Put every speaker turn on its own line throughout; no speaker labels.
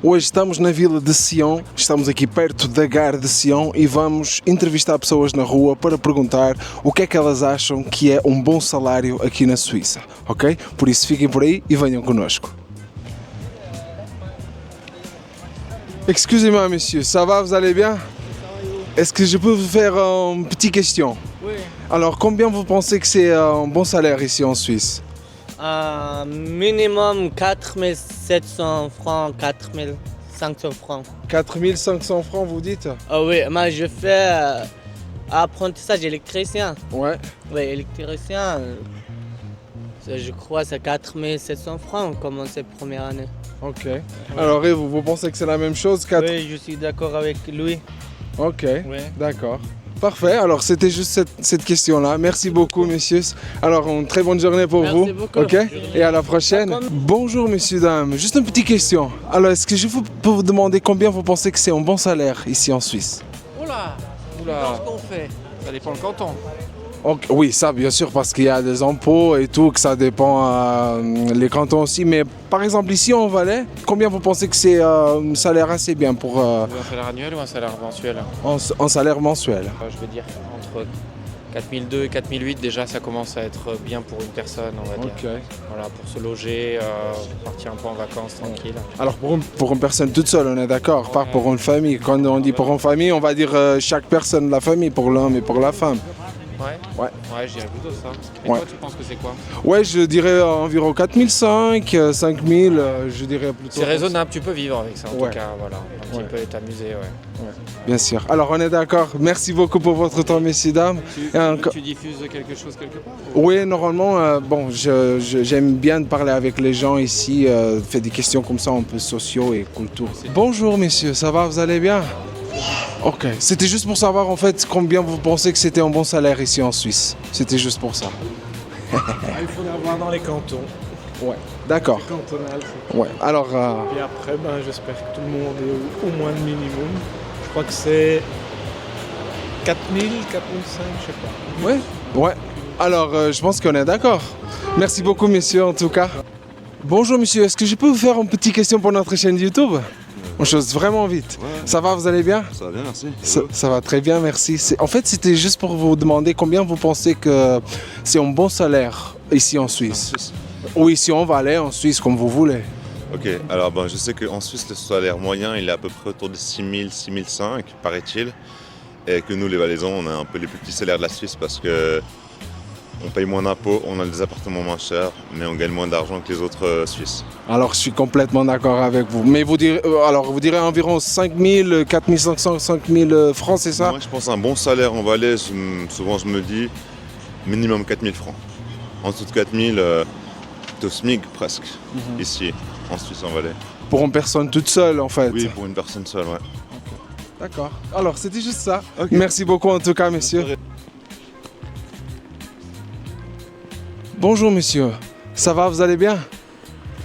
Hoje estamos na vila de Sion, estamos aqui perto da Gare de Sion e vamos entrevistar pessoas na rua para perguntar o que é que elas acham que é um bom salário aqui na Suíça, ok? Por isso fiquem por aí e venham connosco. Excusez-moi monsieur, ça va, vous allez bien? Est-ce que je peux vous faire une petite question?
Oui.
Alors combien vous pensez que c'est un bon salaire ici en Suisse?
Minimum 4700 francs, 4500 francs.
4500 francs vous dites?
Ah oui, moi je fais apprentissage électricien.
Ouais.
Oui, électricien, je crois que c'est 4700 francs, commencer première année.
Ok. Alors et vous pensez que c'est la même chose?
Oui, je suis d'accord avec lui.
Ok,
Oui.
d'accord. Parfait, alors c'était juste cette question-là. Merci beaucoup, messieurs. Alors, une très bonne journée pour
Merci
vous.
beaucoup.
Ok, et à la prochaine. Bonjour, messieurs, dames. Juste une petite question. Alors, est-ce que je peux vous demander combien vous pensez que c'est un bon salaire ici en Suisse?
Oula,
Oula,
qu'est-ce qu'on fait?
ça dépend le canton.
Oui, ça, bien sûr, parce qu'il y a des impôts et tout, que ça dépend les cantons aussi. Mais par exemple, ici en Valais, combien vous pensez que c'est un salaire assez bien pour
Un salaire annuel ou un salaire mensuel?
un salaire mensuel?
Je veux dire entre 4002 et 4008 déjà ça commence à être bien pour une personne, on va dire.
Ok.
Voilà, pour se loger, partir un peu en vacances tranquille.
Alors pour une personne toute seule, on est d'accord, pas pour une famille. Quand on dit pour une famille, on va dire chaque personne de la famille, pour l'homme et pour la femme.
Ouais.
Ouais.
Ouais, je dirais plutôt ça. Et
Ouais.
toi tu penses que c'est quoi?
Ouais, je dirais environ 4005, 5000, je dirais plutôt.
C'est raisonnable, tu peux vivre avec ça en
Ouais.
tout cas, voilà. Un
Ouais.
petit peu et t'amuser, ouais.
Bien sûr. Alors on est d'accord. Merci beaucoup pour votre temps, messieurs, dames. Et encore-
Tu diffuses quelque chose quelque part?
Oui, normalement, j'aime bien parler avec les gens ici, faire des questions comme ça, un peu sociaux et culture. Bonjour, messieurs, ça va, vous allez bien? Ok, c'était juste pour savoir en fait combien vous pensez que c'était un bon salaire ici en Suisse. C'était juste pour ça.
Il faudra voir dans les cantons.
Ouais, d'accord.
Cantonal.
Ouais, alors,
Et après, j'espère que tout le monde est au moins le minimum. Je crois que c'est 4000, 4005, je sais pas.
ouais, ouais. Alors, je pense qu'on est d'accord. Merci beaucoup, messieurs, en tout cas. Bonjour, monsieur. Est-ce que je peux vous faire une petite question pour notre chaîne YouTube? On chose vraiment vite.
Ouais.
Ça va, vous allez bien?
Ça va bien, merci.
Ça va très bien, merci. En fait, c'était juste pour vous demander combien vous pensez que c'est un bon salaire ici en Suisse. Ou ici en Valais, en Suisse, comme vous voulez.
Ok, alors je sais qu'en Suisse, le salaire moyen, il est à peu près autour de 6000, 6005, paraît-il. Et que nous, les Valaisans, on a un peu les plus petits salaires de la Suisse parce que on paye moins d'impôts, on a des appartements moins chers, mais on gagne moins d'argent que les autres Suisses.
Alors, je suis complètement d'accord avec vous. Mais vous direz, vous direz environ 5000, 4500, 5000 francs, c'est ça?
Moi, je pense un bon salaire en Valais, souvent je me dis minimum 4000 francs. En dessous de 4000, au SMIC presque, ici, en Suisse, en Valais.
Pour une personne toute seule, en fait.
Oui, pour une personne seule, ouais.
D'accord. Alors, c'était juste ça.
Ok.
Merci beaucoup en tout cas, messieurs. Bonjour, monsieur. Ça va, vous allez bien?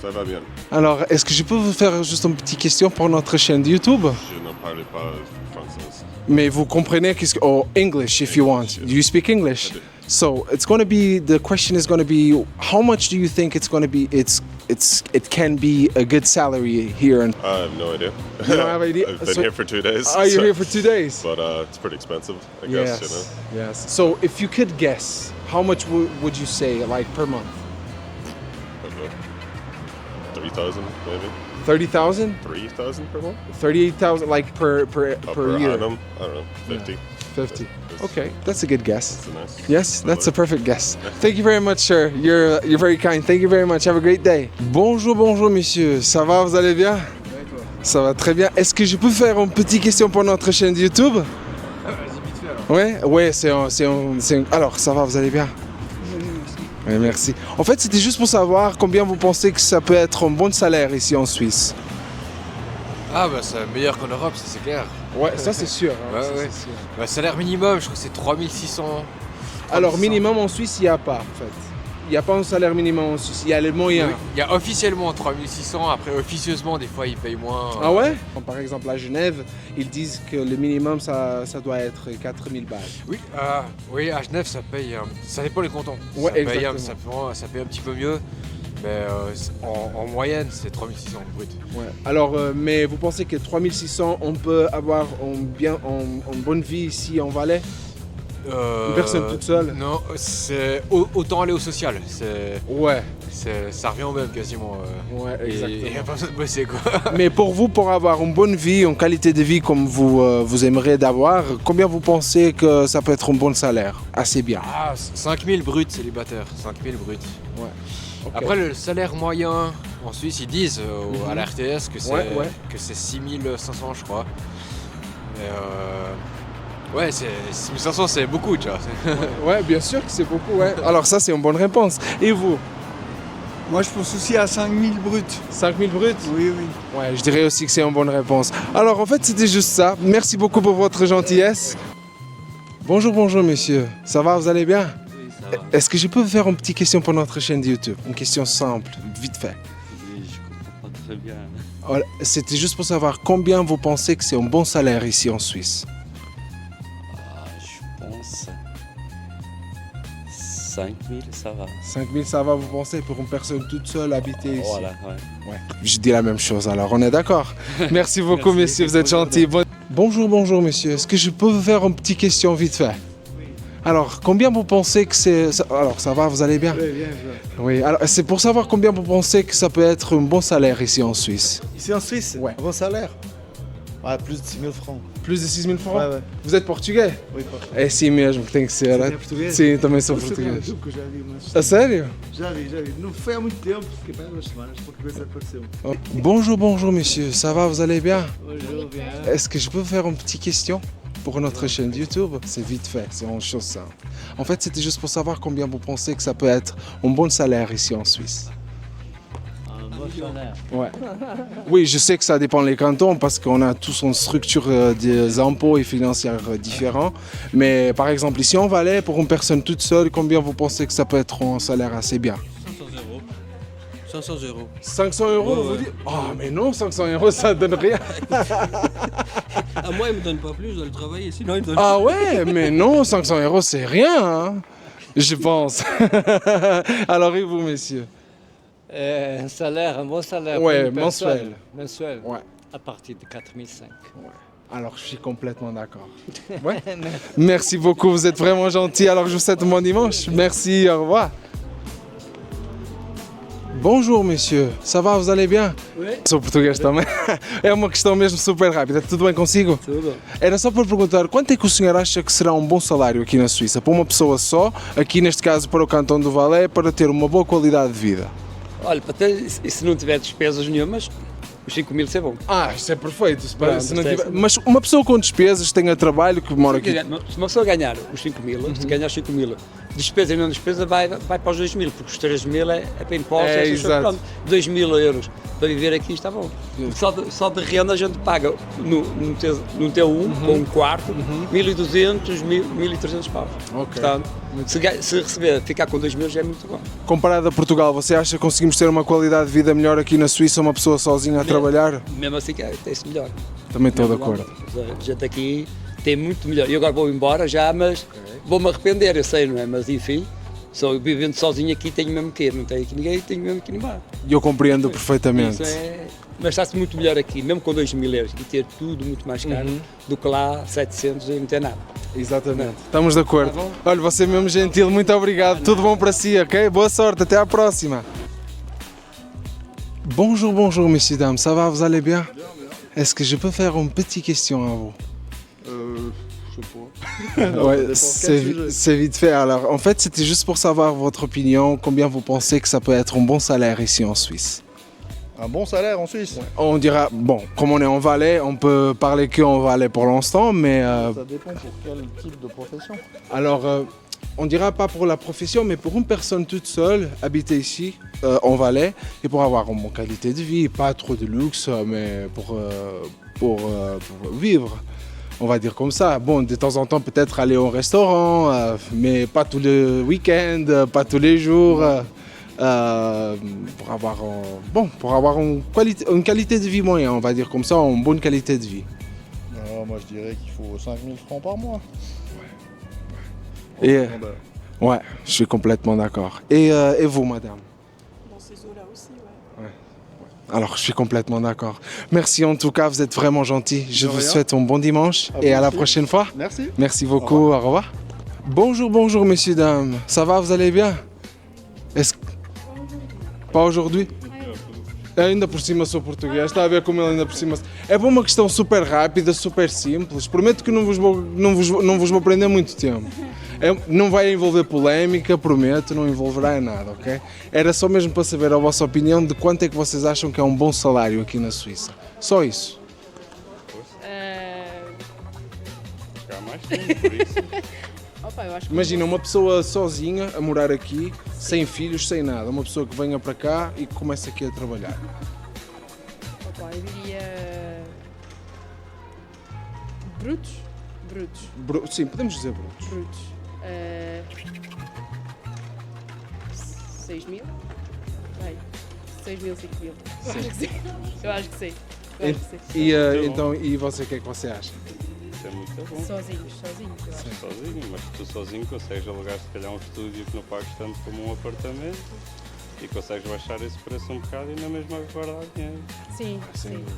Ça va bien.
Alors, est-ce que je peux vous faire juste une petite question pour notre chaîne de YouTube?
Je ne parle pas français.
Mais vous comprenez qu'est-ce que... Oh, English if you want. Do you speak English? So, it's going to be... The question is going to be, how much do you think it's going to be... It can be a good salary here in...
I have no idea.
You don't have idea?
I've been
So-
here for 2 days.
Are you here for 2 days?
But it's pretty expensive, I guess, you know.
Yes. So, if you could guess, how much would you say, like, per month?
I don't know. 3,000 maybe?
30,000?
3,000 per month?
38,000, like, per year?
annum? I don't know. 50.
50. Okay, that's a good guess.
That's a nice.
Yes, that's a perfect guess. Thank you very much, sir. You're very kind. Thank you very much. Have a great day. Bonjour, bonjour, monsieur. Ça va, vous allez bien? Ça va très bien. Est-ce que je peux faire une petite question pour notre chaîne YouTube? Ouais, ouais, Alors, ça va, vous allez bien? Oui, merci. En fait, c'était juste pour savoir combien vous pensez que ça peut être un bon salaire ici en Suisse.
Ah c'est meilleur qu'en Europe, ça c'est clair.
Ouais, ça c'est sûr.
Ouais, ouais. Salaire minimum, je crois que c'est 3600.
Alors, minimum en Suisse, il n'y a pas, en fait. Il n'y a pas un salaire minimum en Suisse, il y a les moyens.
Oui, il y a officiellement 3600, après officieusement des fois ils payent moins.
Ah ouais? Par exemple à Genève, ils disent que le minimum ça doit être 4000 balles.
Oui, à Genève ça paye, ça dépend les cantons.
Ouais,
ça, paye,
exactement.
ça paye un petit peu mieux. Mais en moyenne, c'est 3600 brut.
Ouais. Alors, mais vous pensez que 3600, on peut avoir une bonne vie ici en Valais? Une personne toute seule?
Non, c'est autant aller au social.
Ouais.
Ça revient au même quasiment.
Ouais,
Et
exactement.
il n'y a pas besoin de bosser quoi.
Mais pour vous, pour avoir une bonne vie, une qualité de vie comme vous aimeriez d'avoir, combien vous pensez que ça peut être un bon salaire? Assez bien.
Ah, 5000 brut célibataire, 5000 brut.
Ouais. Ok.
Après le salaire moyen en Suisse, ils disent à la RTS que c'est
Ouais.
que c'est 6500 je crois. Mais ouais, 6500 c'est beaucoup déjà.
Ouais, bien sûr que c'est beaucoup, ouais. Alors ça, c'est une bonne réponse. Et vous?
Moi, je pense aussi à 5000 bruts.
5000 bruts?
Oui, oui.
Ouais, je dirais aussi que c'est une bonne réponse. Alors en fait, c'était juste ça. Merci beaucoup pour votre gentillesse. Bonjour, monsieur. Ça va, vous allez bien?
Oui, ça va.
Est-ce que je peux vous faire une petite question pour notre chaîne de YouTube? Une question simple, vite fait.
Oui, je comprends pas très bien.
Voilà, c'était juste pour savoir combien vous pensez que c'est un bon salaire ici en Suisse?
Ah, je pense 5000, ça va.
5000, ça va, vous pensez, pour une personne toute seule habiter ici?
Voilà, ouais.
Ouais. Je dis la même chose, alors on est d'accord. Merci beaucoup,
Merci.
monsieur, vous êtes gentil. Bonjour, monsieur. Est-ce que je peux vous faire une petite question vite fait? Alors, combien vous pensez que c'est... Alors, ça va, vous allez bien?
Oui, bien, bien.
Oui, alors c'est pour savoir combien vous pensez que ça peut être un bon salaire ici en Suisse.
Ici en Suisse,
Ouais.
un bon salaire. Ouais, plus de 6 000 francs.
Plus de 6 000 francs?
Ouais, ouais.
Vous êtes português?
Oui, pas.
É sim mesmo, tem que ser.
Você é português?
Sim, também sou
Eu sabia
português.
que eu já vi, mas...
A sério?
Já vi. Não foi há muito tempo, fiquei para 2 semanas, porque a cabeça apareceu.
Bonjour, monsieur. Ça va, vous allez bien?
Bonjour, bien.
Est-ce que je peux faire une petite question pour notre chaîne YouTube? C'est vite fait, c'est une chose simple. En fait, c'était juste pour savoir combien vous pensez que ça peut être un bon salaire ici en Suisse.
Un bon salaire.
Ouais. Oui, je sais que ça dépend des cantons parce qu'on a tous une structure des impôts et financières différents. Mais par exemple, ici en Valais, pour une personne toute seule, combien vous pensez que ça peut être un salaire assez bien?
500 euros.
500 euros,
Ouais,
vous
ouais.
dites? Oh, mais non, 500 euros, ça donne rien.
À moi, ils me donnent pas plus, je dois le travailler, sinon ils me donnent
Ah ouais, mais non, 500 euros, c'est rien, hein, je pense. Alors, et vous, messieurs?
Un salaire, un bon salaire.
Ouais,
pour une personne.
mensuel.
Mensuel.
Ouais.
À partir de 4005.
Alors, je suis complètement d'accord. Ouais. Merci beaucoup, vous êtes vraiment gentil. Alors, je vous souhaite un bon dimanche. Merci, au revoir. Bonjour, monsieur. Ça va, vous allez bien?
Oui.
Sou português também. É uma questão mesmo super rápida. Tudo bem consigo?
Tudo.
Era só para perguntar, quanto é que o senhor acha que será um bom salário aqui na Suíça? Para uma pessoa só, aqui neste caso para o cantão do Valais, para ter uma boa qualidade de vida?
Olha, para ter, e se não tiver despesas nenhumas, os 5 mil é bom.
Ah, isso é perfeito.
Pronto,
Se não
isto é
tiver-
assim.
Mas uma pessoa com despesas, tenha trabalho, que mora aqui.
Se uma pessoa ganhar os 5 mil, se ganhar os 5 mil, despesa e não despesa, vai para os 2 mil, porque os 3 mil é para impostos,
É,
essas coisas.
exato.
Pronto, 2 mil euros para viver aqui está bom. Porque só de renda a gente paga no T1, com um quarto, 1.200, 1.300 paus.
Ok.
Portanto, se receber, ficar com 2 mil já é muito bom.
Comparado a Portugal, você acha que conseguimos ter uma qualidade de vida melhor aqui na Suíça, uma pessoa sozinha a trabalhar?
Mesmo assim, tem-se melhor.
Também estou de acordo.
A gente aqui tem muito melhor. Eu agora vou embora já, mas vou-me arrepender, eu sei, não é? Mas enfim, só vivendo sozinho aqui tenho mesmo que ir. Não tenho aqui ninguém, tenho mesmo que ir embora.
E eu compreendo perfeitamente.
Isso é... Mas está-se muito melhor aqui, mesmo com 2 mil euros, e ter tudo muito mais caro do que lá 700 e não ter nada.
Exatamente. Estamos de acordo.
Tá bom.
Olha, você é mesmo gentil, muito obrigado. Tudo bom para si, ok? Boa sorte, até à próxima. Bonjour, messieurs, dames. Ça va, vous allez bien? Est-ce que je peux faire une petite question à vous?
Je sais pas.
Ouais,
dépend
c'est
quel sujet.
c'est vite fait. Alors, en fait, c'était juste pour savoir votre opinion, combien vous pensez que ça peut être un bon salaire ici en Suisse.
Un bon salaire en Suisse.
On dira, bon, comme on est en Valais, on peut parler qu'en Valais pour l'instant, mais
Ça dépend pour quel type de profession.
alors, on dira pas pour la profession, mais pour une personne toute seule, habiter ici, en Valais, et pour avoir une bonne qualité de vie, pas trop de luxe, mais pour vivre. On va dire comme ça. Bon, de temps en temps, peut-être aller au restaurant, mais pas tous les week-ends, pas tous les jours. Pour avoir une qualité de vie moyenne, on va dire comme ça, une bonne qualité de vie.
Alors, moi, je dirais qu'il faut 5000 francs par mois.
Et, ouais, je suis complètement d'accord. Et vous, madame?
Dans ces eaux-là.
Alors, je suis complètement d'accord. Merci en tout cas, vous êtes vraiment gentil. Je
De
vous
rien.
souhaite un bon dimanche et à la prochaine fois.
Merci.
Merci beaucoup, au revoir. Bonjour, bonjour, messieurs, dames. Ça va, vous allez bien? Est-ce... Pas aujourd'hui? Ainda por cima sou português, está a ver como ele ainda por cima... É para uma questão super rápida, super simples. Prometo que não vos vou prender muito tempo. Não vai envolver polémica, prometo, não envolverá em nada, ok? Era só mesmo para saber a vossa opinião de quanto é que vocês acham que é um bom salário aqui na Suíça. Só isso.
Há mais tempo, por isso.
Opa, eu acho que
Imagina uma pessoa sozinha a morar aqui, sem filhos, sem nada. Uma pessoa que venha para cá e que comece aqui a trabalhar.
Opa, eu diria. Brutos? Brutos.
Sim, podemos dizer brutos.
Brutos. 6 mil? Bem, 6 mil, 5 mil. Eu acho que sim.
E você, o que é que você acha?
Isso é muito bom.
Sozinhos, eu acho.
Sozinho, mas tu sozinho consegues alugar se calhar um estúdio que não pagas tanto como um apartamento e consegues baixar esse preço um bocado e na mesma guardar dinheiro.
Sim,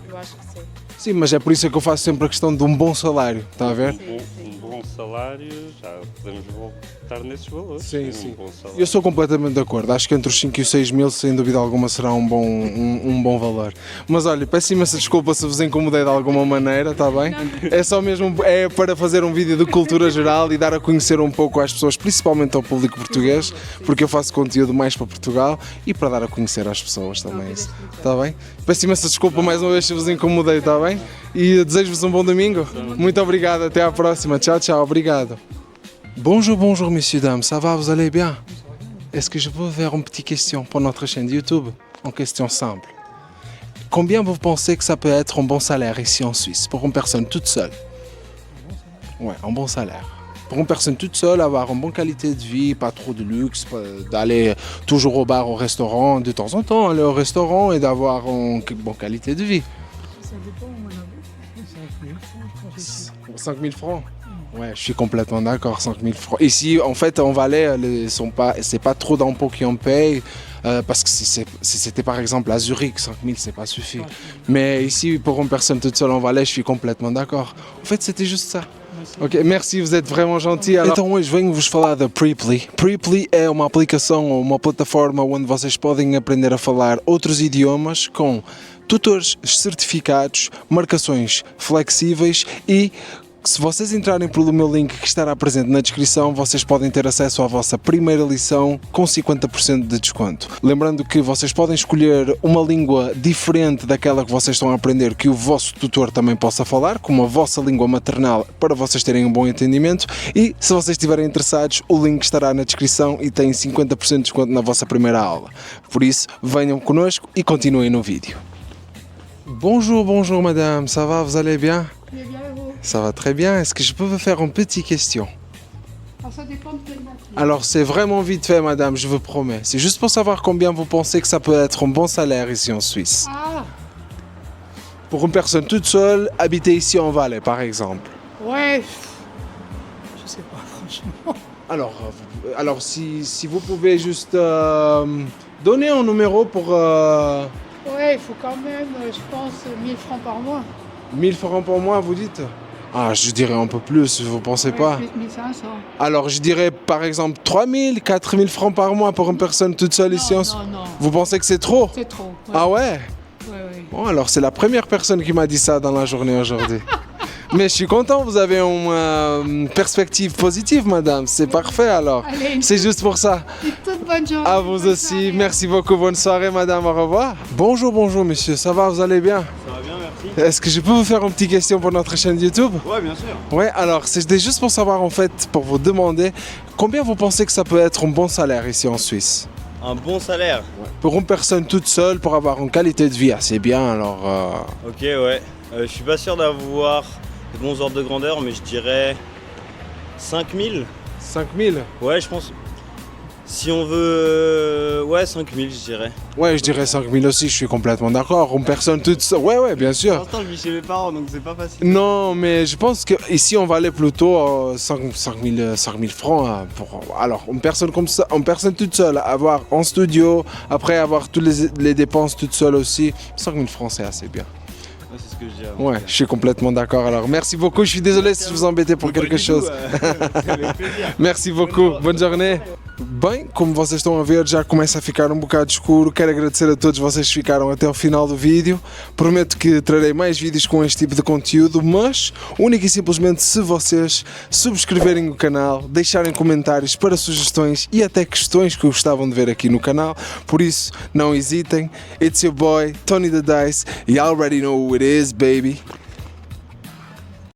eu acho que sim.
Sim, mas é por isso que eu faço sempre a questão de um bom salário, está a ver?
Um bom salário, já podemos voltar nesses valores.
Sim,
Um
sim.
bom salário.
Eu sou completamente de acordo. Acho que entre os 5 e os 6 mil, sem dúvida alguma, será um bom valor. Mas olha, peço imensa desculpa se vos incomodei de alguma maneira, está bem? É só mesmo para fazer um vídeo de cultura geral e dar a conhecer um pouco às pessoas, principalmente ao público português, porque eu faço conteúdo mais para Portugal e para dar a conhecer às pessoas também. Está bem? Peço imensa desculpa mais uma vez se vos incomodei, está bem? E desejo-vos um bom domingo. Muito obrigado, até à próxima. Tchau, tchau, obrigado. Bonjour, bonjour, messieurs, dames. Ça va, vous allez bien? Est-ce que je peux faire une petite question pour notre chaîne YouTube? Une question simple. Combien vous pensez que ça peut être un bon salaire ici en Suisse pour une personne toute seule? Ouais, un bon salaire. Pour une personne toute seule, avoir une bonne qualité de vie, pas trop de luxe, d'aller toujours au bar, au restaurant, de temps en temps aller au restaurant et d'avoir une bonne qualité de vie.
Ça dépend, mon avis.
5 000 francs. Ouais, je suis complètement d'accord, 5 000 francs. Ici, en fait, en Valais, c'est pas trop d'impôts qu'on paye, parce que si c'était par exemple à Zurich, 5 000, c'est pas suffit. Mais ici, pour une personne toute seule en Valais, je suis complètement d'accord. En fait, c'était juste ça. Ok, merci, vous êtes vraiment gentil. Então hoje venho-vos falar da Preply. Preply é uma aplicação ou uma plataforma onde vocês podem aprender a falar outros idiomas com tutores certificados, marcações flexíveis e se vocês entrarem pelo meu link que estará presente na descrição, vocês podem ter acesso à vossa primeira lição com 50% de desconto. Lembrando que vocês podem escolher uma língua diferente daquela que vocês estão a aprender, que o vosso tutor também possa falar, como a vossa língua maternal, para vocês terem um bom entendimento. E se vocês estiverem interessados, o link estará na descrição e tem 50% de desconto na vossa primeira aula. Por isso, venham connosco e continuem no vídeo. Bonjour, bonjour madame, ça va, vous allez bien? Ça va très bien. Est-ce que je peux vous faire une petite question?
Ça dépend de quelle matière.
Alors, c'est vraiment vite fait, madame, je vous promets. C'est juste pour savoir combien vous pensez que ça peut être un bon salaire ici en Suisse.
Ah,
Pour une personne toute seule, habiter ici en Valais, par exemple.
ouais. Je sais pas, franchement.
Alors si vous pouvez juste donner un numéro pour...
Ouais, il faut quand même, je pense, 1000 francs par mois.
1000 francs par mois, vous dites? Ah, je dirais un peu plus, vous pensez pas?
1500.
Alors, je dirais par exemple 3000, 4000 francs par mois pour une personne toute seule ici en Suisse.
Non.
Vous pensez que c'est trop?
C'est trop. Ouais.
Ah ouais?
Ouais.
Bon, alors c'est la première personne qui m'a dit ça dans la journée aujourd'hui. Mais je suis content, vous avez une perspective positive, madame. C'est parfait alors.
Allez,
C'est juste pour ça.
une toute bonne journée.
À vous aussi. Merci beaucoup. Bonne soirée, madame. Au revoir. Bonjour, bonjour, monsieur. Ça va, vous allez bien?
Ça va bien, merci.
Est-ce que je peux vous faire une petite question pour notre chaîne YouTube?
Ouais, bien sûr.
Ouais, alors c'était juste pour savoir en fait, pour vous demander combien vous pensez que ça peut être un bon salaire ici en Suisse?
Un bon salaire?
Pour une personne toute seule, pour avoir une qualité de vie assez bien, alors...
Ok, ouais. Je suis pas sûr d'avoir de bons ordres de grandeur, mais je dirais 5000.
5000?
Ouais, je pense. Si on veut, ouais, 5000, je dirais.
Ouais, je dirais 5000 aussi, je suis complètement d'accord. Une personne toute seule. Ouais, bien
Pour
sûr.
l'instant, je vis chez mes parents, donc c'est pas facile.
Non, mais je pense qu'ici, on va aller plutôt 5000 francs. Alors, une personne comme ça, une personne toute seule, avoir en studio, après avoir toutes les dépenses toute seule aussi, 5000 francs, c'est assez bien.
Ouais, c'est ce que je dis.
Ouais, je suis complètement d'accord. Alors, merci beaucoup. Je suis désolé si je vous embêtais pour quelque chose. Merci beaucoup. Bonne journée. Bem, como vocês estão a ver, já começa a ficar um bocado escuro. Quero agradecer a todos vocês que ficaram até o final do vídeo. Prometo que trarei mais vídeos com este tipo de conteúdo, mas única e simplesmente se vocês subscreverem o canal, deixarem comentários para sugestões e até questões que gostavam de ver aqui no canal. Por isso, não hesitem. It's your boy, Tony the Dice, e you already know who it is, baby.